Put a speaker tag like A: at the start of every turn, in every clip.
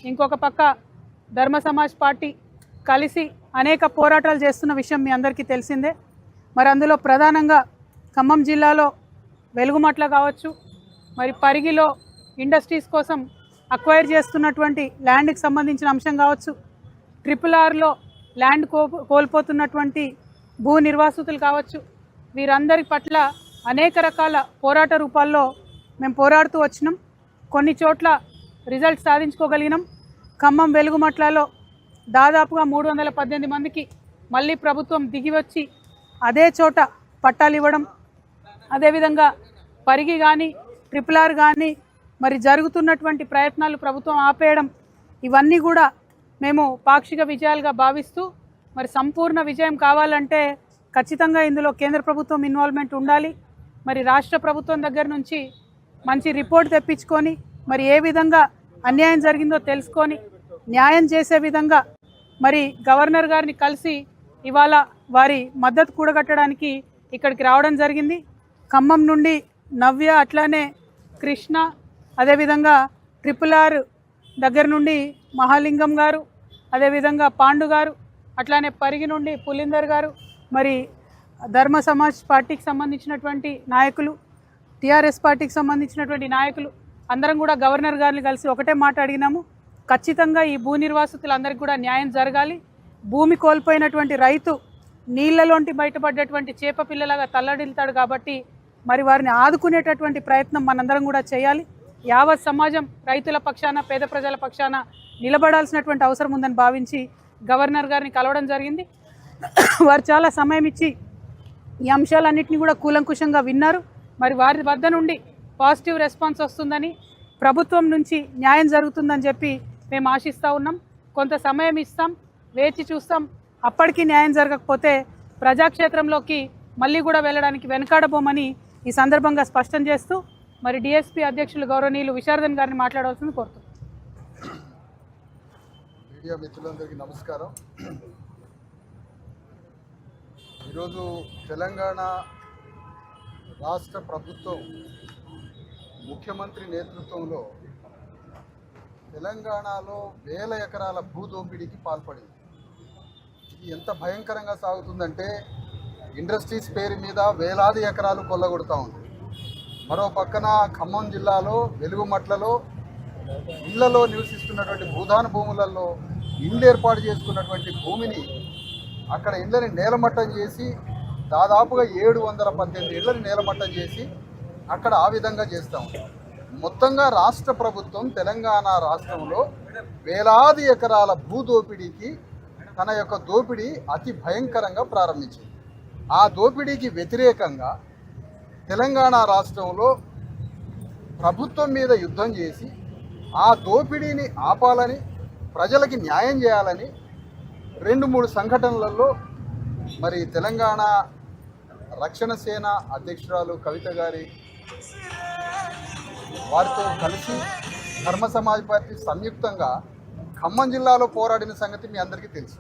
A: ఇంకొక పక్క ధర్మ సమాజ్ పార్టీ కలిసి అనేక పోరాటాలు చేస్తున్న విషయం మీ అందరికీ తెలిసిందే. మరి అందులో ప్రధానంగా ఖమ్మం జిల్లాలో వెలుగుమట్ల కావచ్చు, మరి పరిగిలో ఇండస్ట్రీస్ కోసం అక్వైర్ చేస్తున్నటువంటి ల్యాండ్కి సంబంధించిన అంశం కావచ్చు, RRRలో ల్యాండ్ కోల్పోతున్నటువంటి భూ నిర్వాసితులు కావచ్చు, వీరందరి పట్ల అనేక రకాల పోరాట రూపాల్లో మేము పోరాడుతూ వచ్చినాం. కొన్ని చోట్ల రిజల్ట్ సాధించుకోగలిగినాం. ఖమ్మం వెలుగుమట్లలో దాదాపుగా 318 మందికి మళ్ళీ ప్రభుత్వం దిగివచ్చి అదే చోట పట్టాలు ఇవ్వడం, అదేవిధంగా పరిగి కానీ RRR కానీ మరి జరుగుతున్నటువంటి ప్రయత్నాలు ప్రభుత్వం ఆపేయడం, ఇవన్నీ కూడా మేము పాక్షిక విజయాలుగా భావిస్తూ, మరి సంపూర్ణ విజయం కావాలంటే ఖచ్చితంగా ఇందులో కేంద్ర ప్రభుత్వం ఇన్వాల్వ్మెంట్ ఉండాలి. మరి రాష్ట్ర ప్రభుత్వం దగ్గర నుంచి మంచి రిపోర్ట్ తెప్పించుకొని మరి ఏ విధంగా అన్యాయం జరిగిందో తెలుసుకొని న్యాయం చేసే విధంగా మరి గవర్నర్ గారిని కలిసి ఇవాళ వారి మద్దతు కూడగట్టడానికి ఇక్కడికి రావడం జరిగింది. ఖమ్మం నుండి నవ్య, అట్లానే కృష్ణ, అదేవిధంగా RRR దగ్గర నుండి మహాలింగం గారు, అదేవిధంగా పాండు గారు, అట్లానే పరిగి నుండి పులిందర్ గారు, మరి ధర్మ సమాజ్ పార్టీకి సంబంధించినటువంటి నాయకులు, TRS పార్టీకి సంబంధించినటువంటి నాయకులు అందరం కూడా గవర్నర్ గారిని కలిసి ఒకటే మాట అడిగినాము. ఖచ్చితంగా ఈ భూ నిర్వాసితులందరికీ కూడా న్యాయం జరగాలి. భూమి కోల్పోయినటువంటి రైతు నీళ్లలోంటి బయటపడ్డటువంటి చేప పిల్లలాగా తల్లడిల్తాడు కాబట్టి మరి వారిని ఆదుకునేటటువంటి ప్రయత్నం మనందరం కూడా చేయాలి. యావత్ సమాజం రైతుల పక్షాన, పేద ప్రజల పక్షాన నిలబడాల్సినటువంటి అవసరం ఉందని భావించి గవర్నర్ గారిని కలవడం జరిగింది. వారు చాలా సమయం ఇచ్చి ఈ అంశాలన్నింటినీ కూడా కూలంకుషంగా విన్నారు. మరి వారి వద్ద నుండి పాజిటివ్ రెస్పాన్స్ వస్తుందని, ప్రభుత్వం నుంచి న్యాయం జరుగుతుందని చెప్పి మేము ఆశిస్తూ ఉన్నాం. కొంత సమయం ఇస్తాం, వేచి చూస్తాం. అప్పటికి న్యాయం జరగకపోతే ప్రజాక్షేత్రంలోకి మళ్ళీ కూడా వెళ్ళడానికి వెనకాడబోమని ఈ సందర్భంగా స్పష్టం చేస్తూ మరి DSP అధ్యక్షులు గౌరవనీయులు విశారదన్ గారిని మాట్లాడవలసింది కోరుతున్నాం.
B: మీడియా మిత్రులందరికీ నమస్కారం. ఈరోజు తెలంగాణ రాష్ట్ర ప్రభుత్వం ముఖ్యమంత్రి నేతృత్వంలో తెలంగాణలో వేల ఎకరాల భూదోపిడీకి పాల్పడింది. ఇది ఎంత భయంకరంగా సాగుతుందంటే ఇండస్ట్రీస్ పేరు మీద వేలాది ఎకరాలు కొల్లగొడుతూ ఉంది. మరో పక్కన ఖమ్మం జిల్లాలో వెలుగుమట్లలో ఇళ్లలో నివసిస్తున్నటువంటి భూదాన భూములలో ఇండ్లు ఏర్పాటు చేసుకున్నటువంటి భూమిని అక్కడ ఇళ్లని నేలమట్టం చేసి దాదాపుగా 718 ఇళ్లని నేలమట్టం చేసి అక్కడ ఆ విధంగా చేస్తూ ఉంటాం. మొత్తంగా రాష్ట్ర ప్రభుత్వం తెలంగాణ రాష్ట్రంలో వేలాది ఎకరాల భూదోపిడీకి తన యొక్క దోపిడీ అతి భయంకరంగా ప్రారంభించింది. ఆ దోపిడీకి వ్యతిరేకంగా తెలంగాణ రాష్ట్రంలో ప్రభుత్వం మీద యుద్ధం చేసి ఆ దోపిడీని ఆపాలని, ప్రజలకి న్యాయం చేయాలని 2-3 సంఘటనలలో మరి తెలంగాణ రక్షణ సేన అధ్యక్షురాలు కవిత గారి వారితో కలిసి ధర్మ సమాజ్ పార్టీ సంయుక్తంగా ఖమ్మం జిల్లాలో పోరాడిన సంగతి మీ అందరికీ తెలుసు.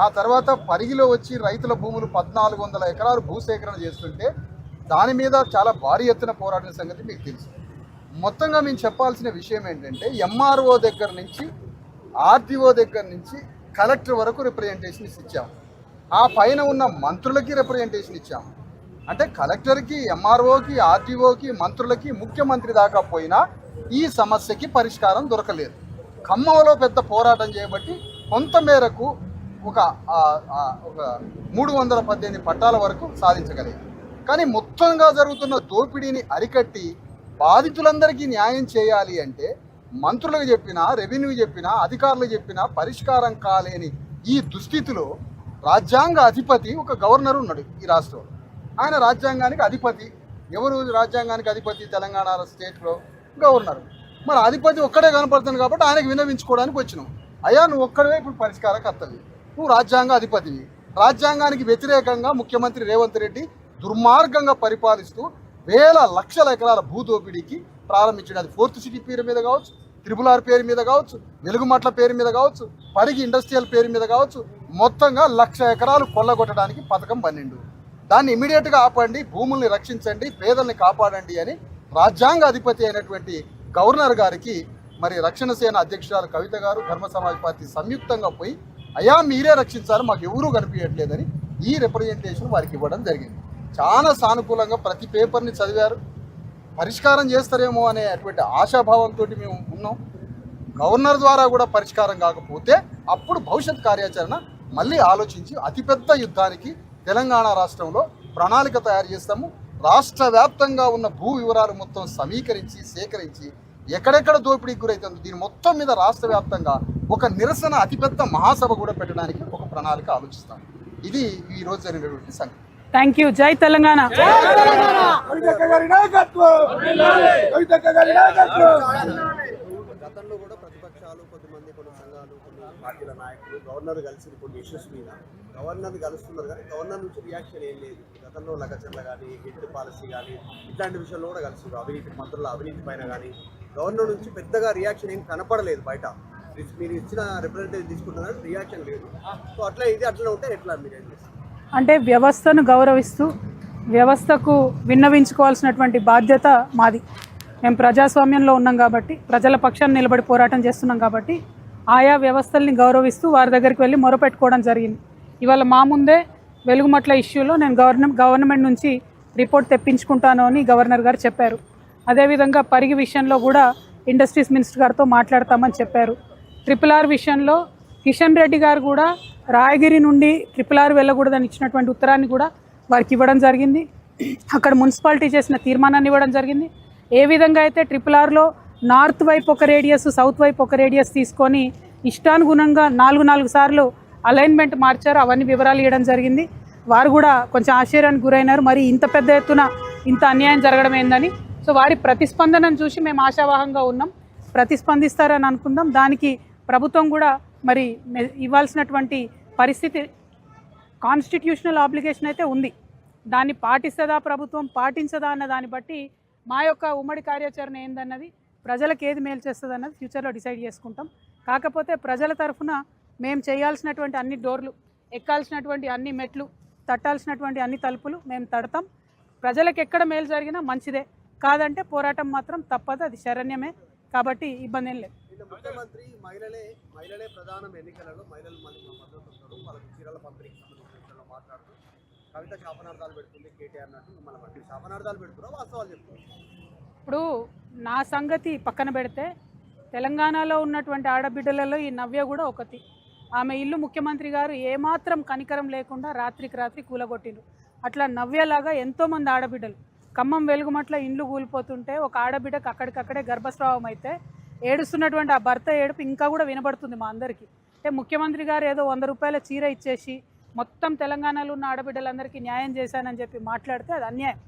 B: ఆ తర్వాత పరిగిలో వచ్చి రైతుల భూములు 1400 ఎకరాలు భూసేకరణ చేస్తుంటే దాని మీద చాలా భారీ ఎత్తున పోరాడిన సంగతి మీకు తెలుసు. మొత్తంగా మేము చెప్పాల్సిన విషయం ఏంటంటే MRO దగ్గర నుంచి RDO దగ్గర నుంచి కలెక్టర్ వరకు రిప్రజెంటేషన్స్ ఇచ్చాము. ఆ పైన ఉన్న మంత్రులకి రిప్రజెంటేషన్ ఇచ్చాము. అంటే కలెక్టర్కి, MROకి, RDOకి, మంత్రులకి, ముఖ్యమంత్రి దాకా పోయినా ఈ సమస్యకి పరిష్కారం దొరకలేదు. ఖమ్మంలో పెద్ద పోరాటం చేయబట్టి కొంతమేరకు ఒక 318 పట్టాల వరకు సాధించగలిగారు. కానీ మొత్తంగా జరుగుతున్న దోపిడీని అరికట్టి బాధితులందరికీ న్యాయం చేయాలి అంటే మంత్రులకు చెప్పినా, రెవెన్యూ చెప్పినా, అధికారులకు చెప్పినా పరిష్కారం కాలేని ఈ దుస్థితిలో రాజ్యాంగ అధిపతి ఒక గవర్నర్ ఉన్నాడు ఈ రాష్ట్రంలో. ఆయన రాజ్యాంగానికి అధిపతి. ఎవరు రాజ్యాంగానికి అధిపతి? తెలంగాణ స్టేట్లో గవర్నర్. మరి అధిపతి ఒక్కడే కనపడుతుంది కాబట్టి ఆయనకు విన్నవించుకోవడానికి వచ్చినాం. అయ్యా నువ్వు ఒక్కడే ఇప్పుడు పరిష్కార కర్తవి, నువ్వు రాజ్యాంగ అధిపతివి. రాజ్యాంగానికి వ్యతిరేకంగా ముఖ్యమంత్రి రేవంత్ రెడ్డి దుర్మార్గంగా పరిపాలిస్తూ వేల లక్షల ఎకరాల భూదోపిడీకి ప్రారంభించడం. అది 4th సిటీ పేరు మీద కావచ్చు, RRR పేరు మీద కావచ్చు, వెలుగుమట్ల పేరు మీద కావచ్చు, పరిగి ఇండస్ట్రియల్ పేరు మీద కావచ్చు, మొత్తంగా 1,00,000 ఎకరాలు కొల్లగొట్టడానికి పథకం పన్నిండు. దాన్ని ఇమీడియట్గా ఆపండి, భూముల్ని రక్షించండి, పేదల్ని కాపాడండి అని రాజ్యాంగ అధిపతి అయినటువంటి గవర్నర్ గారికి మరి రక్షణ సేన అధ్యక్షురాలు కవిత గారు, ధర్మ సమాజ్ పార్టీ సంయుక్తంగా పోయి అయ్యా మీరే రక్షించాలి, మాకు ఎవరూ కనిపించట్లేదని ఈ రిప్రజెంటేషన్ వారికి ఇవ్వడం జరిగింది. చాలా సానుకూలంగా ప్రతి పేపర్ని చదివారు. పరిష్కారం చేస్తారేమో అనే అటువంటి ఆశాభావంతో మేము ఉన్నాం. గవర్నర్ ద్వారా కూడా పరిష్కారం కాకపోతే అప్పుడు భవిష్యత్ కార్యాచరణ మళ్ళీ ఆలోచించి అతిపెద్ద యుద్ధానికి తెలంగాణ రాష్ట్రంలో ప్రణాళిక తయారు చేస్తాము. రాష్ట్ర వ్యాప్తంగా ఉన్న భూ వివరాలు మొత్తం సమీకరించి సేకరించి ఎక్కడెక్కడ దోపిడీకి గురైతుందో దీని మొత్తం మీద రాష్ట్ర వ్యాప్తంగా ఒక నిరసన అతిపెద్ద మహాసభ కూడా పెట్టడానికి ఒక ప్రణాళిక ఆలోచిస్తాం. ఇది ఈ రోజు జరిగినటువంటి సంగతి.
A: Thank you. జై తెలంగాణ.
C: గతంలో కూడా ప్రతిపక్షాలు, కొంతమంది, కొన్ని సంఘాలు, కొన్ని పార్టీల నాయకులు గవర్నర్ కలిసి కొన్ని ఇష్యూస్ మీద గవర్నర్ని కలుస్తున్నారు, కానీ గవర్నర్ నుంచి రియాక్షన్ ఏం లేదు. గతంలో లగచర్ల కానీ, గిఫ్ట్ పాలసీ కానీ ఇట్లాంటి విషయంలో కూడా కలిసి అవినీతి, మంత్రుల అవినీతి పైన కానీ గవర్నర్ నుంచి పెద్దగా రియాక్షన్ ఏం కనపడలేదు. బయట మీరు ఇచ్చిన రిప్రజెంటేటివ్ తీసుకుంటున్నారు, రియాక్షన్ లేదు. సో అట్లా ఇది అట్లా ఉంటే ఎట్లా మీరు ఏం చేస్తారు?
A: అంటే వ్యవస్థను గౌరవిస్తూ వ్యవస్థకు విన్నవించుకోవాల్సినటువంటి బాధ్యత మాది. మేము ప్రజాస్వామ్యంలో ఉన్నాం కాబట్టి, ప్రజల పక్షాన్ని నిలబడి పోరాటం చేస్తున్నాం కాబట్టి ఆయా వ్యవస్థల్ని గౌరవిస్తూ వారి దగ్గరికి వెళ్ళి మొరపెట్టుకోవడం జరిగింది. ఇవాళ మా ముందే వెలుగుమట్ల ఇష్యూలో నేను గవర్నమెంట్ నుంచి రిపోర్ట్ తెప్పించుకుంటాను అని గవర్నర్ గారు చెప్పారు. అదేవిధంగా పరిగి విషయంలో కూడా ఇండస్ట్రీస్ మినిస్టర్ గారితో మాట్లాడతామని చెప్పారు. RRR విషయంలో కిషన్ రెడ్డి గారు కూడా రాయగిరి నుండి RRR వెళ్ళకూడదని ఇచ్చినటువంటి ఉత్తరాన్ని కూడా వారికి ఇవ్వడం జరిగింది. అక్కడ మున్సిపాలిటీ చేసిన తీర్మానాన్ని ఇవ్వడం జరిగింది. ఏ విధంగా అయితే RRRలో నార్త్ వైపు ఒక రేడియస్, సౌత్ వైపు ఒక రేడియస్ తీసుకొని ఇష్టానుగుణంగా 4 సార్లు అలైన్మెంట్ మార్చారు, అవన్నీ వివరాలు ఇవ్వడం జరిగింది. వారు కూడా కొంచెం ఆశ్చర్యానికి గురైనారు, మరి ఇంత పెద్ద ఎత్తున ఇంత అన్యాయం జరగడం ఏందని. సో వారి ప్రతిస్పందనను చూసి మేము ఆశావాహంగా ఉన్నాం. ప్రతిస్పందిస్తారని అనుకుందాం. దానికి ప్రభుత్వం కూడా మరి ఇవ్వాల్సినటువంటి పరిస్థితి, కాన్స్టిట్యూషనల్ ఆబ్లిగేషన్ అయితే ఉంది. దాన్ని పాటిస్తుందా ప్రభుత్వం, పాటించదా అన్న దాన్ని బట్టి మా యొక్క ఉమ్మడి కార్యాచరణ ఏందన్నది, ప్రజలకు ఏది మేలు చేస్తుంది అన్నది ఫ్యూచర్లో డిసైడ్ చేసుకుంటాం. కాకపోతే ప్రజల తరఫున మేము చేయాల్సినటువంటి అన్ని డోర్లు, ఎక్కాల్సినటువంటి అన్ని మెట్లు, తట్టాల్సినటువంటి అన్ని తలుపులు మేము తడతాం. ప్రజలకు ఎక్కడ మేలు జరిగినా మంచిదే, కాదంటే పోరాటం మాత్రం తప్పదు, అది శరణ్యమే. కాబట్టి ఇబ్బంది ఏం లేదు.
C: ముఖ్యమంత్రి మహిళలే ప్రధాన ఎన్నికలలో మహిళలు మద్దతు వస్తారు, వాళ్ళకి చీరల పంపిణీకి సంబంధించిన మాట్లాడుతూ కవిత శాపనార్థాలు పెడుతుంది, కేటీఆర్ అన్నట్టు మన మధ్య శాపనార్థాలు పెడుతున్నారు, వాస్తవాలు చెప్తున్నారు.
A: ఇప్పుడు నా సంగతి పక్కన పెడితే తెలంగాణలో ఉన్నటువంటి ఆడబిడ్డలలో ఈ నవ్య కూడా ఒకటి. ఆమె ఇల్లు ముఖ్యమంత్రి గారు ఏమాత్రం కనికరం లేకుండా రాత్రికి రాత్రి కూలగొట్టిండ్రు. అట్లా నవ్యలాగా ఎంతోమంది ఆడబిడ్డలు ఖమ్మం వెలుగుమట్ల ఇండ్లు కూలిపోతుంటే ఒక ఆడబిడ్డకు అక్కడికక్కడే గర్భస్రావం అయితే ఏడుస్తున్నటువంటి ఆ భర్త ఏడుపు ఇంకా కూడా వినబడుతుంది మా అందరికీ. అంటే ముఖ్యమంత్రి గారు ఏదో 100 రూపాయల చీర ఇచ్చేసి మొత్తం తెలంగాణలో ఉన్న ఆడబిడ్డలందరికీ న్యాయం చేశానని చెప్పి మాట్లాడితే అది అన్యాయం.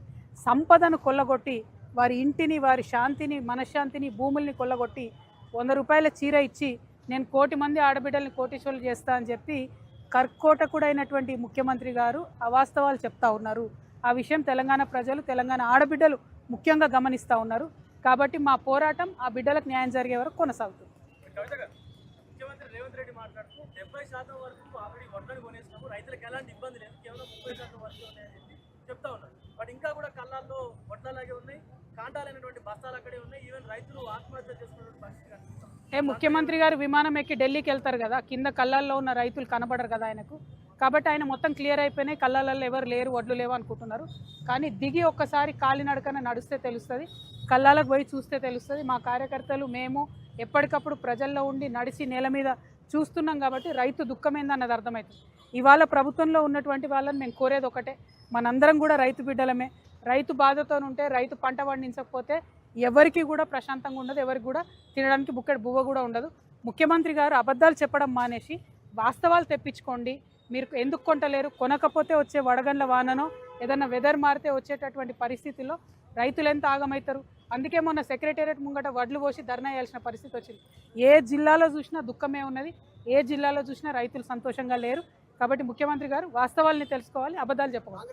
A: సంపదను కొల్లగొట్టి వారి ఇంటిని, వారి శాంతిని, మనశ్శాంతిని, భూముల్ని కొల్లగొట్టి 100 రూపాయల చీర ఇచ్చి నేను 1 కోటి మంది ఆడబిడ్డల్ని కోటీశ్వరులు చేస్తా అని చెప్పి కర్కోటకుడైనటువంటి ముఖ్యమంత్రి గారు అవాస్తవాలు చెప్తా ఉన్నారు. ఆ విషయం తెలంగాణ ప్రజలు, తెలంగాణ ఆడబిడ్డలు ముఖ్యంగా గమనిస్తూ ఉన్నారు. కాబట్టి మా పోరాటం ఆ బిడ్డలకు న్యాయం జరిగే వరకు కొనసాగుతుంది.
D: ముఖ్యమంత్రి రేవంత్ రెడ్డి మాట్లాడుతూ 70% వరకు ఆల్రెడీ వడ్లను కొనేసినాము, రైతులకు ఎలాంటి ఇబ్బంది లేదు, కేవలం 30% వరకు ఉన్నాయని చెప్పి చెప్తా ఉన్నారు. బట్ ఇంకా కూడా కళ్ళాల్లో వడ్లలాగే ఉన్నాయి, కాంటాలైనటువంటి బస్తాలు అక్కడే ఉన్నాయి. ఈవెన్ రైతులు ఆత్మహత్య చేసుకున్నటువంటి పరిస్థితి కనిపిస్తాం.
A: ముఖ్యమంత్రి గారు విమానం ఎక్కి ఢిల్లీకి వెళ్తారు కదా, కింద కళ్ళాల్లో ఉన్న రైతులు కనబడరు కదా ఆయనకు. కాబట్టి ఆయన మొత్తం క్లియర్ అయిపోయినాయి, కళ్ళాలలో ఎవరు లేరు, వడ్లు లేవు అనుకుంటున్నారు. కానీ దిగి ఒక్కసారి కాలినడకన నడిస్తే తెలుస్తుంది, కళ్ళాలకు పోయి చూస్తే తెలుస్తుంది. మా కార్యకర్తలు మేము ఎప్పటికప్పుడు ప్రజల్లో ఉండి నడిచి నేల మీద చూస్తున్నాం కాబట్టి రైతు దుఃఖం ఏందన్నది అర్థమవుతుంది. ఇవాళ ప్రభుత్వంలో ఉన్నటువంటి వాళ్ళని మేము కోరేది ఒకటే, మనందరం కూడా రైతు బిడ్డలమే. రైతు బాధతో ఉంటే, రైతు పంట పండించకపోతే ఎవరికి కూడా ప్రశాంతంగా ఉండదు, ఎవరికి కూడా తినడానికి బుక్కెడు బువ్వ కూడా ఉండదు. ముఖ్యమంత్రి గారు అబద్ధాలు చెప్పడం మానేసి వాస్తవాలు తెప్పించుకోండి. మీరు ఎందుకు కొంటలేరు, కొనకపోతే వచ్చే వడగండ్ల వాననో ఏదైనా వెదర్ మారితే వచ్చేటటువంటి పరిస్థితుల్లో రైతులు ఎంత ఆగమవుతారు. అందుకే మొన్న సెక్రటేరియట్ ముంగట వడ్లు పోసి ధర్నా చేయాల్సిన పరిస్థితి వచ్చింది. ఏ జిల్లాలో చూసినా దుఃఖమే ఉన్నది, ఏ జిల్లాలో చూసినా రైతులు సంతోషంగా లేరు. కాబట్టి ముఖ్యమంత్రి గారు వాస్తవాల్ని తెలుసుకోవాలి, అబద్ధాలు చెప్పకూడదు.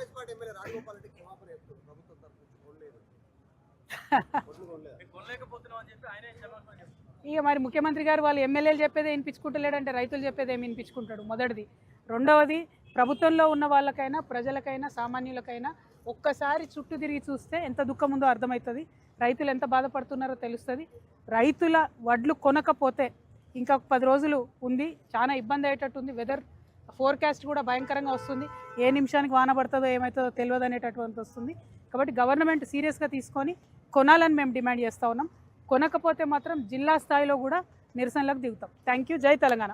A: ఇక మరి ముఖ్యమంత్రి గారు వాళ్ళు ఎమ్మెల్యేలు చెప్పేదే వినిపించుకుంటలేడంటే రైతులు చెప్పేది ఏమి వినిపించుకుంటాడు? మొదటిది. రెండవది, ప్రభుత్వంలో ఉన్న వాళ్ళకైనా, ప్రజలకైనా, సామాన్యులకైనా ఒక్కసారి చుట్టూ తిరిగి చూస్తే ఎంత దుఃఖం ఉందో అర్థమవుతుంది. రైతులు ఎంత బాధపడుతున్నారో తెలుస్తుంది. రైతుల వడ్లు కొనకపోతే ఇంకా 10 రోజులు ఉంది, చాలా ఇబ్బంది అయ్యేటట్టు ఉంది. వెదర్ ఫోర్కాస్ట్ కూడా భయంకరంగా వస్తుంది, ఏ నిమిషానికి వాన పడుతుందో ఏమవుతుందో తెలియదు అనేటటువంటి వస్తుంది. కాబట్టి గవర్నమెంట్ సీరియస్గా తీసుకొని కొనాలని మేము డిమాండ్ చేస్తూ ఉన్నాం. కొనకపోతే మాత్రం జిల్లా స్థాయిలో కూడా నిరసనలకు దిగుతాం. Thank you. జై తెలంగాణ.